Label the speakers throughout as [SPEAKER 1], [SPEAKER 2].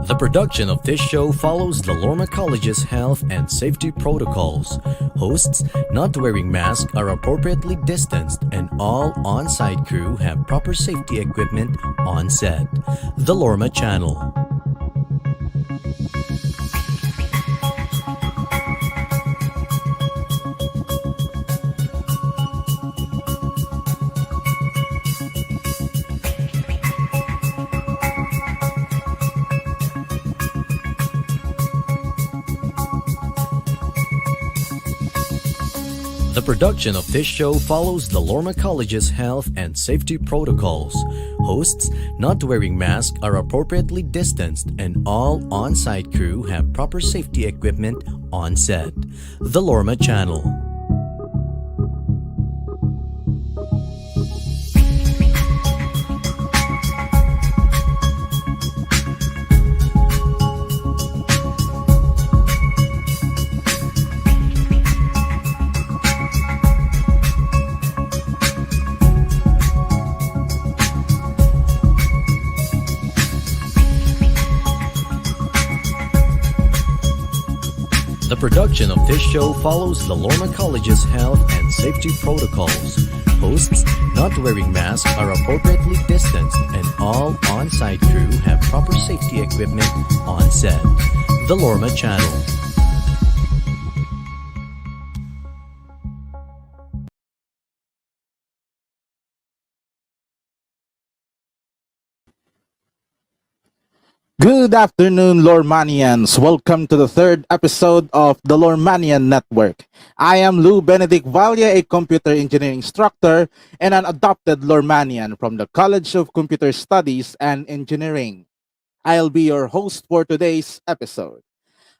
[SPEAKER 1] The production of this show follows the Lorma College's health and safety protocols. Hosts not wearing masks are appropriately distanced, and all on-site crew have proper safety equipment on set. The LORMA Channel. The production of this show follows the Lorma College's health and safety protocols. Hosts not wearing masks are appropriately distanced, and all on-site crew have proper safety equipment on set. The Lorma Channel. The production of this show follows the Lorma College's health and safety protocols. Hosts not wearing masks are appropriately distanced, and all on-site crew have proper safety equipment on set. The Lorma Channel.
[SPEAKER 2] Good afternoon, Lormanians. Welcome to the third episode of the Lormanian Network. I am Lou Benedict Valle, a computer engineering instructor and an adopted Lormanian from the College of Computer Studies and Engineering. I'll be your host for today's episode.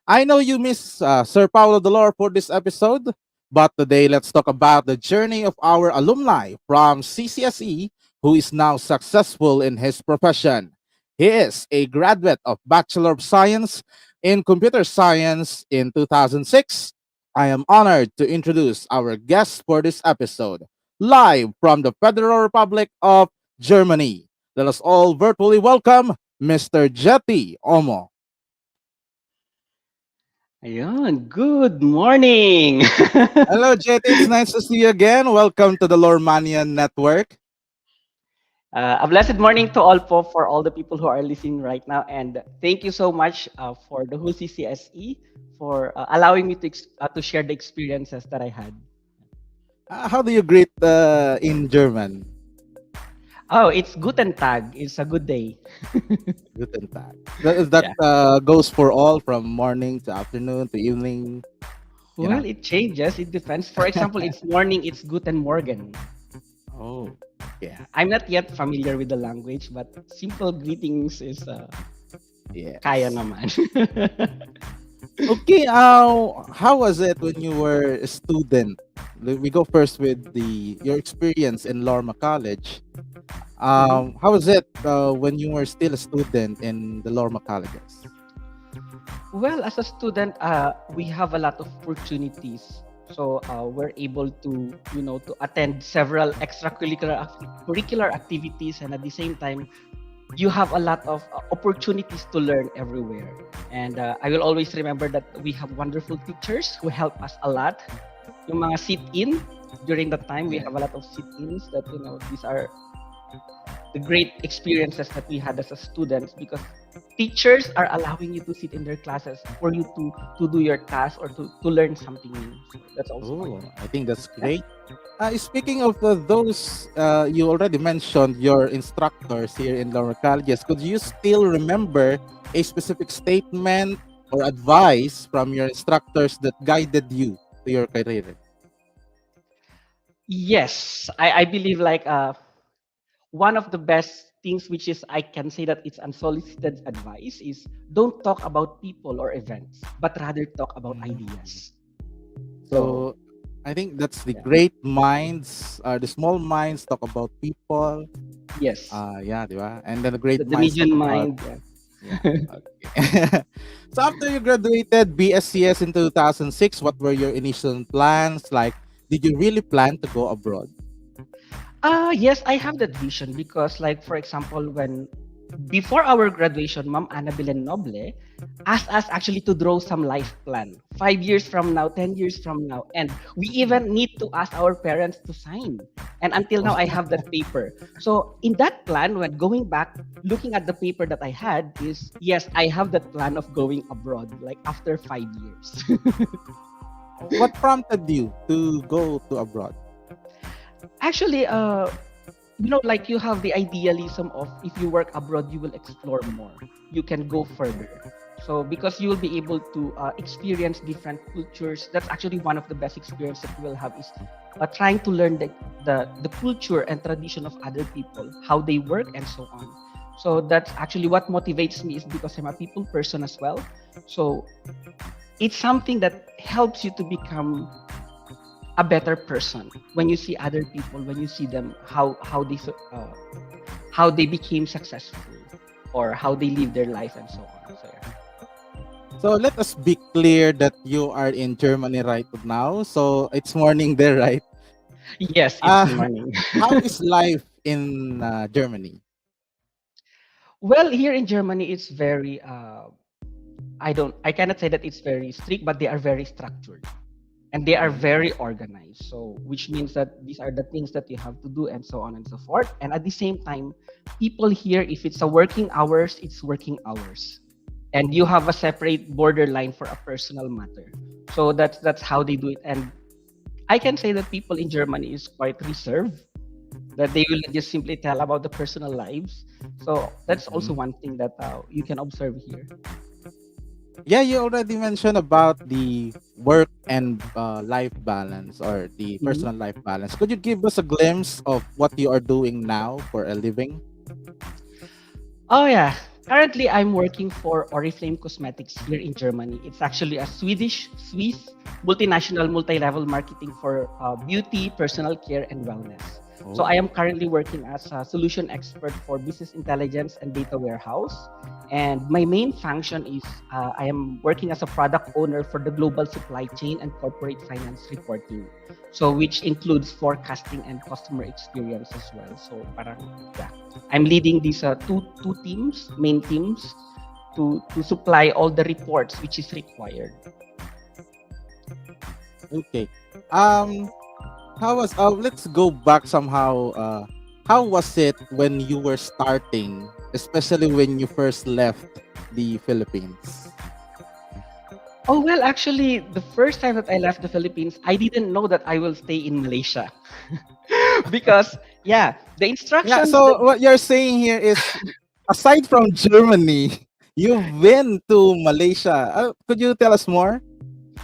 [SPEAKER 2] I know you miss Sir Paulo Dolor for this episode, but today let's talk about the journey of our alumni from CCSE who is now successful in his profession. He is a graduate of Bachelor of Science in Computer Science in 2006. I am honored to introduce our guest for this episode, live from the Federal Republic of Germany. Let us all virtually welcome Mr. Jetty Omo.
[SPEAKER 3] Ayun, good morning.
[SPEAKER 2] Hello, Jetty. It's nice to see you again. Welcome to the Lormanian Network.
[SPEAKER 3] A blessed morning to all for all the people who are listening right now, and thank you so much for the whole CCSE for allowing me to share the experiences that I had.
[SPEAKER 2] How do you greet in German?
[SPEAKER 3] Oh, it's Guten Tag. It's a good day.
[SPEAKER 2] Guten Tag. That goes for all from morning to afternoon to evening.
[SPEAKER 3] Well, it changes. It depends. For example, it's morning. It's Guten Morgen.
[SPEAKER 2] Oh, yeah.
[SPEAKER 3] I'm not yet familiar with the language, but simple greetings is kaya naman.
[SPEAKER 2] Okay, how was it when you were a student? We go first with your experience in Lorma College. How was it when you were still a student in the Lorma colleges?
[SPEAKER 3] Well, as a student, we have a lot of opportunities. So we're able to, to attend several curricular activities, and at the same time, you have a lot of opportunities to learn everywhere. And I will always remember that we have wonderful teachers who help us a lot. Yung mga sit-in during that time, we have a lot of sit-ins that these are the great experiences that we had as a students, because teachers are allowing you to sit in their classes for you to do your task or to learn something new. So that's also
[SPEAKER 2] I think that's great. Speaking of those, you already mentioned your instructors here in Lorma Colleges. Could you still remember a specific statement or advice from your instructors that guided you to your career?
[SPEAKER 3] Yes, I believe one of the best things, which is I can say that it's unsolicited advice, is don't talk about people or events, but rather talk about ideas.
[SPEAKER 2] So I think that's the great minds, the small minds talk about people.
[SPEAKER 3] Yes.
[SPEAKER 2] Diba? And then the great
[SPEAKER 3] the
[SPEAKER 2] minds
[SPEAKER 3] median
[SPEAKER 2] talk
[SPEAKER 3] mind.
[SPEAKER 2] about, okay. So after you graduated BSCS in 2006, what were your initial plans? Like, did you really plan to go abroad?
[SPEAKER 3] Yes, I have that vision because, like, for example, when before our graduation, Ma'am Annabelle Noble asked us actually to draw some life plan 5 years from now, 10 years from now, and we even need to ask our parents to sign. And until now, I have that paper. So in that plan, when going back, looking at the paper that I had, is yes, I have that plan of going abroad, like after 5 years.
[SPEAKER 2] What prompted you to go to abroad?
[SPEAKER 3] Actually, like you have the idealism of if you work abroad, you will explore more. You can go further. So because you will be able to experience different cultures, that's actually one of the best experiences that you will have is trying to learn the culture and tradition of other people, how they work and so on. So that's actually what motivates me is because I'm a people person as well. So it's something that helps you to become a better person when you see other people, when you see them how they became successful or how they live their life and so on. So yeah.
[SPEAKER 2] So let us be clear that you are in Germany right now. So it's morning there, right?
[SPEAKER 3] Yes, it's
[SPEAKER 2] Uh,
[SPEAKER 3] morning.
[SPEAKER 2] how is life in Germany?
[SPEAKER 3] Well, here in Germany, it's very I cannot say that it's very strict, but they are very structured and they are very organized. So which means that these are the things that you have to do and so on and so forth. And at the same time, people here, if it's a working hours, it's working hours. And you have a separate borderline for a personal matter. So that's how they do it. And I can say that people in Germany is quite reserved, that they will just simply tell about the personal lives. So that's also
[SPEAKER 2] Mhm.
[SPEAKER 3] one thing that you can observe here.
[SPEAKER 2] Yeah, you already mentioned about the work and life balance or the
[SPEAKER 3] Mhm.
[SPEAKER 2] personal life balance. Could you give us a glimpse of what you are doing now for a living?
[SPEAKER 3] Oh yeah. Currently, I'm working for Oriflame Cosmetics here in Germany. It's actually a Swiss multinational multi-level marketing for beauty, personal care, and wellness. So
[SPEAKER 2] Oh.
[SPEAKER 3] I am currently working as a solution expert for business intelligence and data warehouse. And my main function is I am working as a product owner for the global supply chain and corporate finance reporting. So which includes forecasting and customer experience as well. So parang yeah. I'm leading these two teams, main teams, to supply all the reports which is required.
[SPEAKER 2] Okay. Um, how was? Let's go back somehow. How was it when you were starting, especially when you first left the Philippines?
[SPEAKER 3] Oh well, actually, the first time that I left the Philippines, I didn't know that I will stay in Malaysia because yeah, the
[SPEAKER 2] Yeah.
[SPEAKER 3] instructions that
[SPEAKER 2] So what you're saying here is, aside from Germany, you've been to Malaysia. Could you tell us more?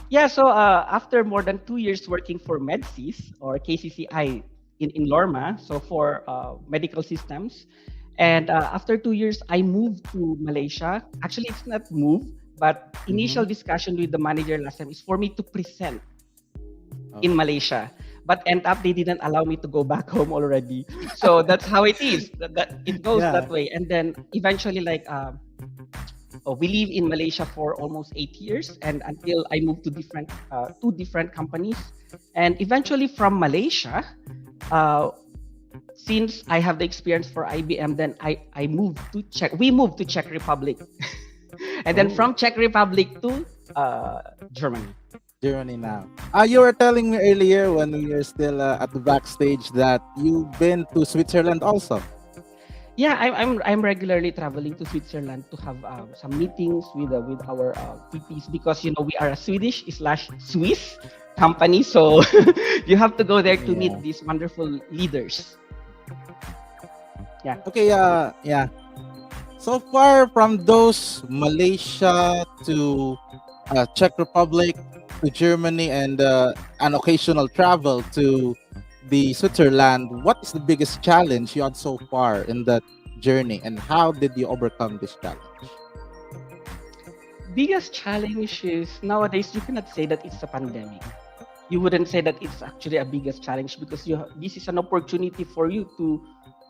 [SPEAKER 3] yeah. So after more than 2 years working for MedSys or KCCI in Lorma, so for medical systems, and after 2 years, I moved to Malaysia. Actually, it's not move, but initial
[SPEAKER 2] Mm-hmm.
[SPEAKER 3] discussion with the manager last time is for me to present in
[SPEAKER 2] Oh.
[SPEAKER 3] Malaysia. But end up they didn't allow me to go back home already. So that's how it is. That it goes
[SPEAKER 2] Yeah.
[SPEAKER 3] that way. And then eventually like we live in Malaysia for almost 8 years and until I moved to different two different companies. And eventually from Malaysia, uh, since I have the experience for IBM, then I moved to Czech. We moved to Czech Republic, and then
[SPEAKER 2] Oh.
[SPEAKER 3] from Czech Republic to Germany.
[SPEAKER 2] Germany now. You were telling me earlier when we were still at the backstage that you've been to Switzerland also.
[SPEAKER 3] Yeah, I'm regularly traveling to Switzerland to have some meetings with our VPs because we are a Swedish slash Swiss company, so you have to go there to meet
[SPEAKER 2] Yeah.
[SPEAKER 3] these wonderful leaders. Yeah.
[SPEAKER 2] Okay. Yeah. So far from those Malaysia to Czech Republic to Germany and an occasional travel to the Switzerland, what is the biggest challenge you had so far in that journey, and how did you overcome this challenge?
[SPEAKER 3] Biggest challenge is nowadays you cannot say that it's a pandemic. You wouldn't say that it's actually a biggest challenge because this is an opportunity for you to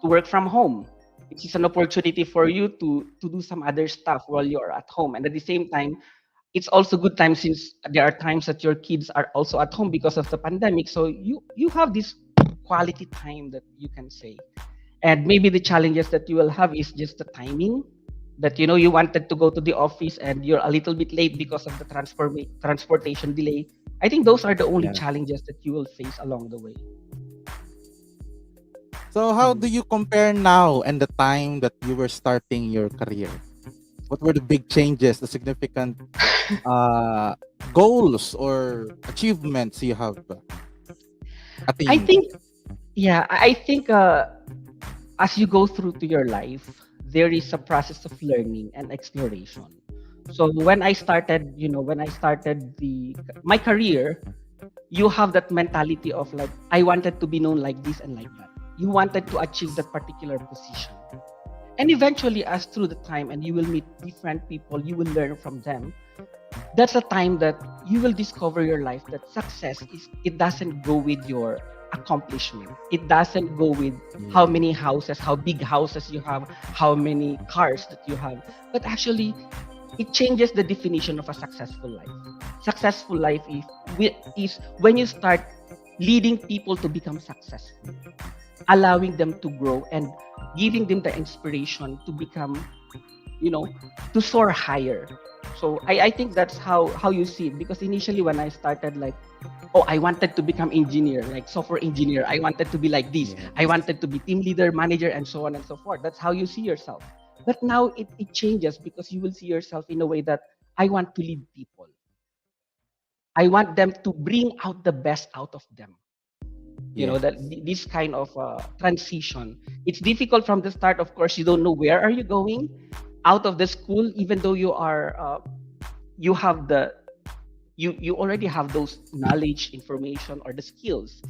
[SPEAKER 3] work from home. It is an opportunity for you to do some other stuff while you're at home, and at the same time it's also good time since there are times that your kids are also at home because of the pandemic, so you have this quality time that you can say. And maybe the challenges that you will have is just the timing, that you wanted to go to the office and you're a little bit late because of the transportation delay. I think those are the only
[SPEAKER 2] Yeah.
[SPEAKER 3] challenges that you will face along the way.
[SPEAKER 2] So how do you compare now and the time that you were starting your career? What were the big changes, the significant uh, goals or achievements you have
[SPEAKER 3] I
[SPEAKER 2] attained?
[SPEAKER 3] think, yeah, I think as you go through to your life, there is a process of learning and exploration. So when I started the my career, you have that mentality of like, I wanted to be known like this and like that. You wanted to achieve that particular position. And eventually, as through the time, and you will meet different people, you will learn from them. That's a time that you will discover your life that success is, it doesn't go with your accomplishment. It doesn't go with how
[SPEAKER 2] Yeah.
[SPEAKER 3] many houses, how big houses you have, how many cars that you have, but actually it changes the definition of a successful life. Successful life is when you start leading people to become successful, allowing them to grow and giving them the inspiration to become, you know, to soar higher. So I think that's how you see it. Because initially when I started, like, oh, I wanted to become engineer, like software engineer. I wanted to be like this. I
[SPEAKER 2] Yes.
[SPEAKER 3] wanted to be team leader, manager, and so on and so forth. That's how you see yourself. But now it changes, because you will see yourself in a way that I want to lead people. I want them to bring out the best out of them.
[SPEAKER 2] Yes.
[SPEAKER 3] That this kind of transition, it's difficult from the start. Of course, you don't know where are you going out of the school, even though you have the you already have those knowledge, information, or the skills.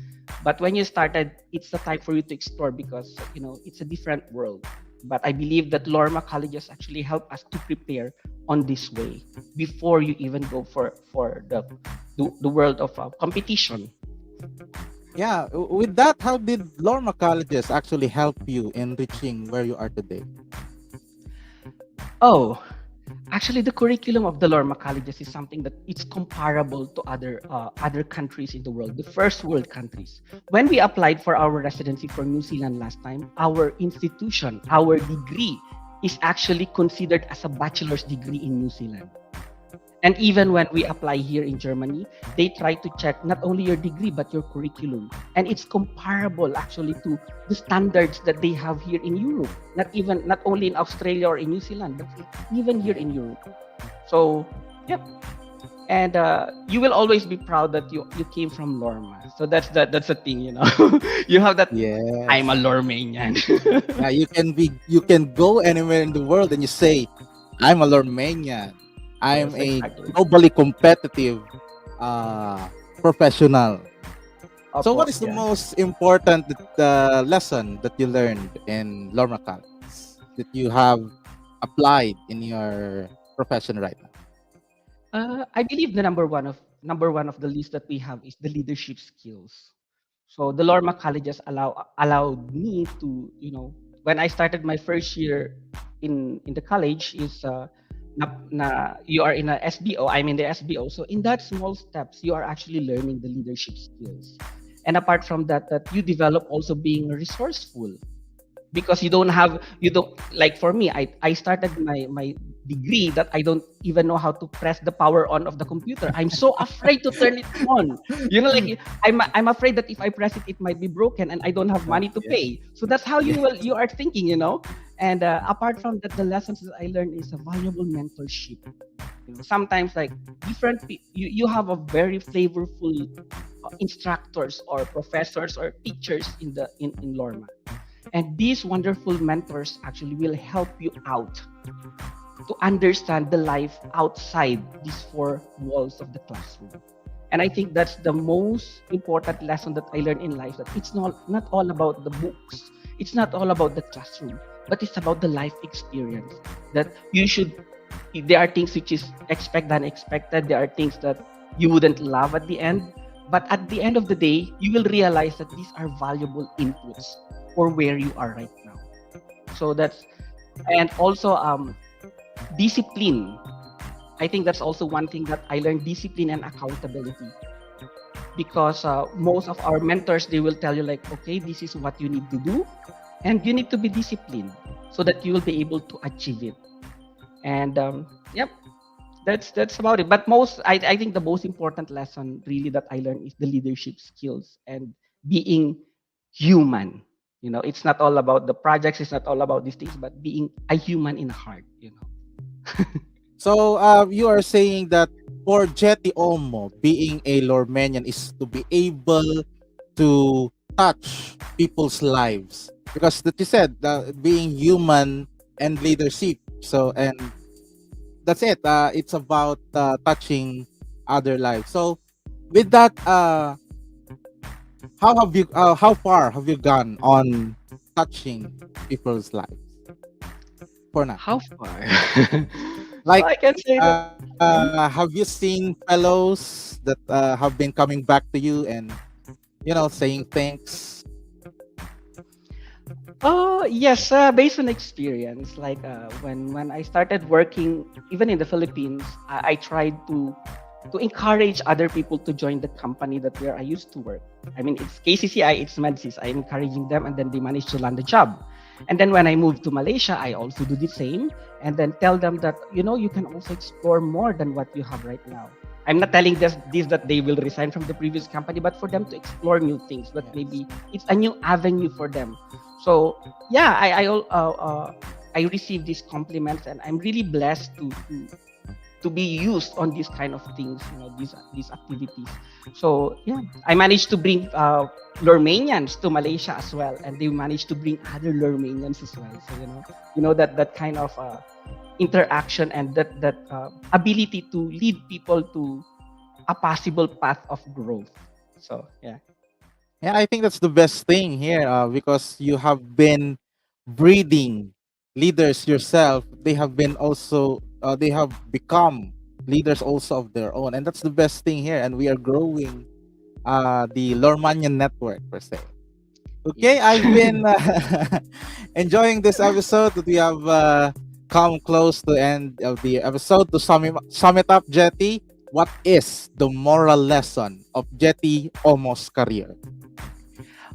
[SPEAKER 3] But when you started, it's the time for you to explore, because it's a different world. But I believe that Lorma colleges actually help us to prepare on this way before you even go for the world of competition.
[SPEAKER 2] Yeah. With that, how did Lorma colleges actually help you in reaching where you are today?
[SPEAKER 3] Oh, actually, the curriculum of the Lorma colleges is something that it's comparable to other countries in the world, the first world countries. When we applied for our residency for New Zealand last time, our institution, our degree, is actually considered as a bachelor's degree in New Zealand. And even when we apply here in Germany, they try to check not only your degree but your curriculum. And it's comparable actually to the standards that they have here in Europe. Not only in Australia or in New Zealand, but even here in Europe. So, yep. And you will always be proud that you came from Lorma. So that's the thing. You have that. I'm a
[SPEAKER 2] Yes.
[SPEAKER 3] Lormanian.
[SPEAKER 2] Yeah, you can go anywhere in the world and you say, I'm a Lormanian. I'm
[SPEAKER 3] Yes,
[SPEAKER 2] a
[SPEAKER 3] exactly.
[SPEAKER 2] globally competitive uh, professional. So what
[SPEAKER 3] Opo,
[SPEAKER 2] is the
[SPEAKER 3] yeah.
[SPEAKER 2] most important lesson that you learned in Lorma College that you have applied in your profession right now?
[SPEAKER 3] I believe the number one of the list that we have is the leadership skills. So the Lorma colleges allowed me to, when I started my first year in the college, is you are in a SBO. I'm in the SBO. So in that small steps, you are actually learning the leadership skills. And apart from that, that you develop also being resourceful, because you don't like, for me, I started my degree that I don't even know how to press the power on of the computer. I'm so afraid to turn it on. Like, I'm afraid that if I press it, it might be broken and I don't have money to
[SPEAKER 2] Yeah.
[SPEAKER 3] pay. So that's how
[SPEAKER 2] Yeah.
[SPEAKER 3] you are thinking. And apart from that, the lessons that I learned is a valuable mentorship. Sometimes, like, you have a very flavorful instructors or professors or teachers in Lorma, and these wonderful mentors actually will help you out to understand the life outside these four walls of the classroom. And I think that's the most important lesson that I learned in life, that it's not all about the books, it's not all about the classroom, but it's about the life experience. That there are things which is expect than expected, there are things that you wouldn't love at the end, but at the end of the day, you will realize that these are valuable inputs for where you are right now. So that's, and also discipline. I think that's also one thing that I learned: discipline and accountability. Because most of our mentors, they will tell you, like, okay, this is what you need to do. and you need to be disciplined so that you will be able to achieve it. And yep, that's about it. But I think the most important lesson really that I learned is the leadership skills and being human. It's not all about the projects, it's not all about these things, but being a human in heart.
[SPEAKER 2] So you are saying that for Jetty Omo, being a Lormanian is to be able to touch people's lives, because that you said being human and leadership. So and that's it. It's about touching other lives. So with that, how far have you gone on touching people's lives for now?
[SPEAKER 3] How far? So
[SPEAKER 2] Like,
[SPEAKER 3] I can say that.
[SPEAKER 2] have you seen fellows that have been coming back to you and saying thanks?
[SPEAKER 3] Oh yes, based on experience, like when I started working, even in the Philippines, I tried to encourage other people to join the company that where I used to work. I mean, it's KCCI, it's Medsis. I'm encouraging them, and then they managed to land a job. And then when I moved to Malaysia, I also do the same, and then tell them that you can also explore more than what you have right now. I'm not telling this that they will resign from the previous company, but for them to explore new things, that
[SPEAKER 2] Yes.
[SPEAKER 3] maybe it's a new avenue for them. So yeah, I received these compliments, and I'm really blessed to be used on these kind of things, these activities. So yeah, I managed to bring Lormanians to Malaysia as well, and they managed to bring other Lormanians as well. So that kind of interaction and that ability to lead people to a possible path of growth. So yeah.
[SPEAKER 2] Yeah, I think that's the best thing here, because you have been breeding leaders yourself. They have been also, they have become leaders also of their own, and that's the best thing here. And we are growing the Lormanian network per se. Okay, I've
[SPEAKER 3] Yes.
[SPEAKER 2] been enjoying this episode. That we have come close to the end of the episode. To sum it up, Jetty, what is the moral lesson of Jetty Omo's career?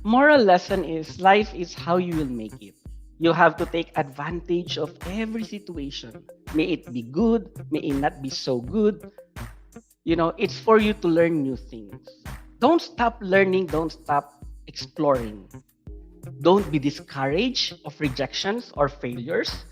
[SPEAKER 3] Moral lesson is life is how you will make it. You have to take advantage of every situation. May it be good, may it not be so good. It's for you to learn new things. Don't stop learning, don't stop exploring. Don't be discouraged of rejections or failures,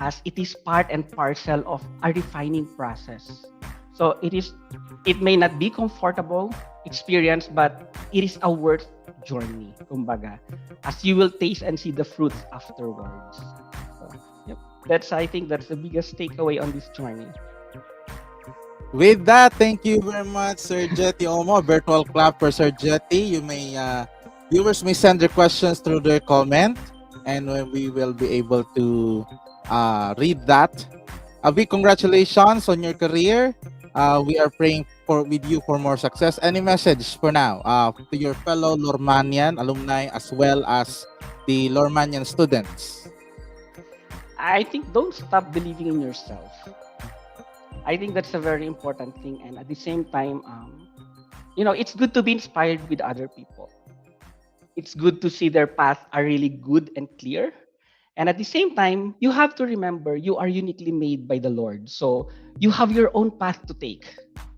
[SPEAKER 3] as it is part and parcel of a refining process. So it may not be comfortable experience, but it is a worth journey, kumbaga, as you will taste and see the fruits afterwards. So, yep. I think that's the biggest takeaway on this journey.
[SPEAKER 2] With that, thank you very much, Sir Jetty Omo. Virtual clap for Sir Jetty. Viewers may send their questions through their comment, and we will be able to read that. A big congratulations on your career. We are praying with you for more success. Any message for now to your fellow Lormanian alumni as well as the Lormanian students?
[SPEAKER 3] I think don't stop believing in yourself. I think that's a very important thing, and at the same time, it's good to be inspired with other people. It's good to see their path are really good and clear. And at the same time, you have to remember you are uniquely made by the Lord. So you have your own path to take.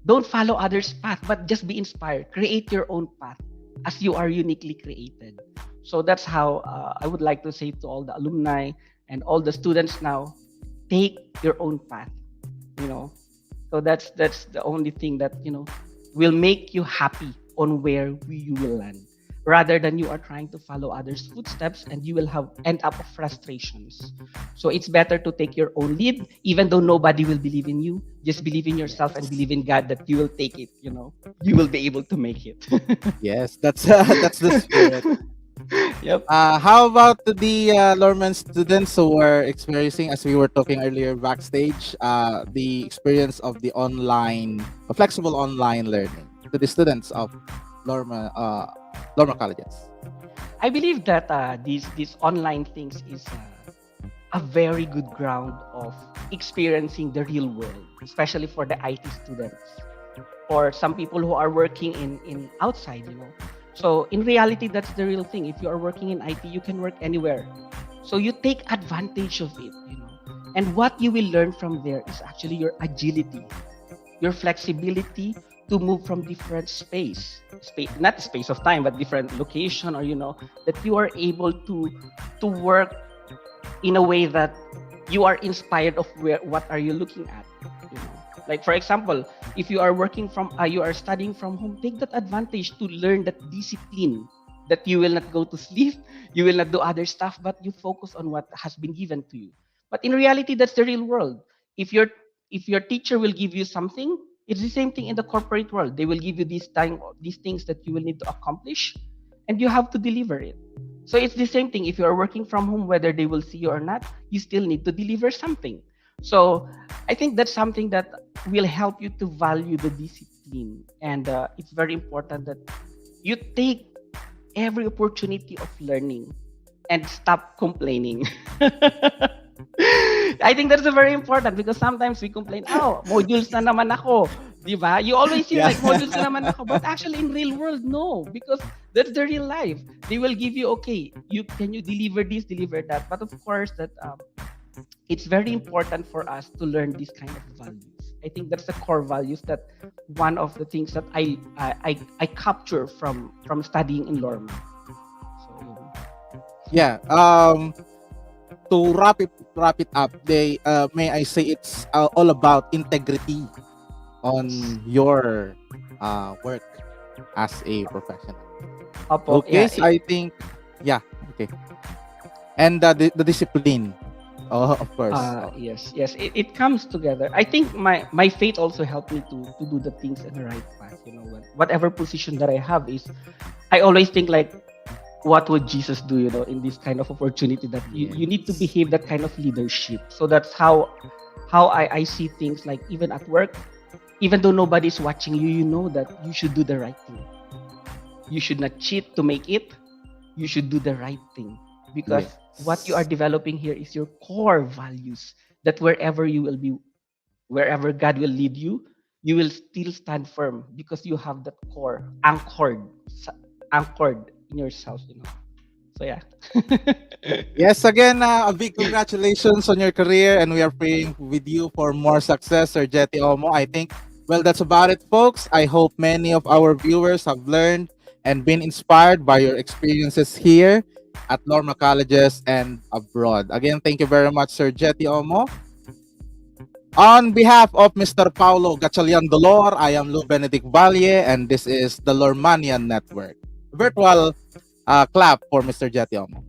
[SPEAKER 3] Don't follow others' path, but just be inspired. Create your own path as you are uniquely created. So that's how I would like to say to all the alumni and all the students now, take your own path. So that's the only thing that will make you happy on where you will land, rather than you are trying to follow others' footsteps and you will end up of frustrations. So it's better to take your own lead, even though nobody will believe in you. Just believe in yourself and believe in God that you will take it. You will be able to make it.
[SPEAKER 2] Yes, that's that's the spirit.
[SPEAKER 3] Yep.
[SPEAKER 2] How about the Lorman students who are experiencing, as we were talking earlier backstage, the experience of the flexible online learning to the students of Lorma, Lorma colleges?
[SPEAKER 3] I believe that these online things is a very good ground of experiencing the real world, especially for the IT students or some people who are working in outside. So in reality, that's the real thing. If you are working in IT, you can work anywhere. So you take advantage of it, And what you will learn from there is actually your agility, your flexibility to move from different space, not space of time, but different location, or that you are able to work in a way that you are inspired of what are you looking at, you know like for example, if you are you are studying from home, take that advantage to learn that discipline, that you will not go to sleep, you will not do other stuff, but you focus on what has been given to you. But in reality, that's the real world. If your if your teacher will give you something, it's the same thing in the corporate world. They will give you these things that you will need to accomplish, and you have to deliver it. So it's the same thing. If you are working from home, whether they will see you or not, you still need to deliver something. So I think that's something that will help you to value the discipline. And it's very important that you take every opportunity of learning and stop complaining. I think that's very important, because sometimes we complain, oh, modules na naman ako. Diba? You always feel like modules na naman ako. But actually in real world, no. Because that's the real life. They will give you, okay, can you deliver this, deliver that. But of course, that it's very important for us to learn these kind of values. I think that's the core values, that one of the things that I capture from studying in LORMA. So,
[SPEAKER 2] Yeah. To wrap it up, may I say it's all about integrity on your work as a professional.
[SPEAKER 3] Opo,
[SPEAKER 2] Okay,
[SPEAKER 3] yeah,
[SPEAKER 2] so I think okay, and the discipline. Oh, of course.
[SPEAKER 3] yes, it comes together. I think my faith also helped me to do the things in the right path. Whatever position that I have is, I always think like, what would Jesus do, in this kind of opportunity, that you need to behave that kind of leadership. So that's how I see things, like even at work, even though nobody's watching you, you know that you should do the right thing. You should not cheat to make it. You should do the right thing, because what you are developing here is your core values, that wherever you will be, wherever God will lead you, you will still stand firm, because you have that core anchored in yourself. So yeah.
[SPEAKER 2] Yes, again, a big congratulations on your career, and we are praying with you for more success, Sir Jetty Omo. I think, well, that's about it, folks. I hope many of our viewers have learned and been inspired by your experiences here at Lorma Colleges and abroad. Again, thank you very much, Sir Jetty Omo. On behalf of Mr. Paulo Gatchalian Dolor, I am Lou Benedict Valle, and this is the Lormanian Network. Virtual clap for Mr. Jetty Omo.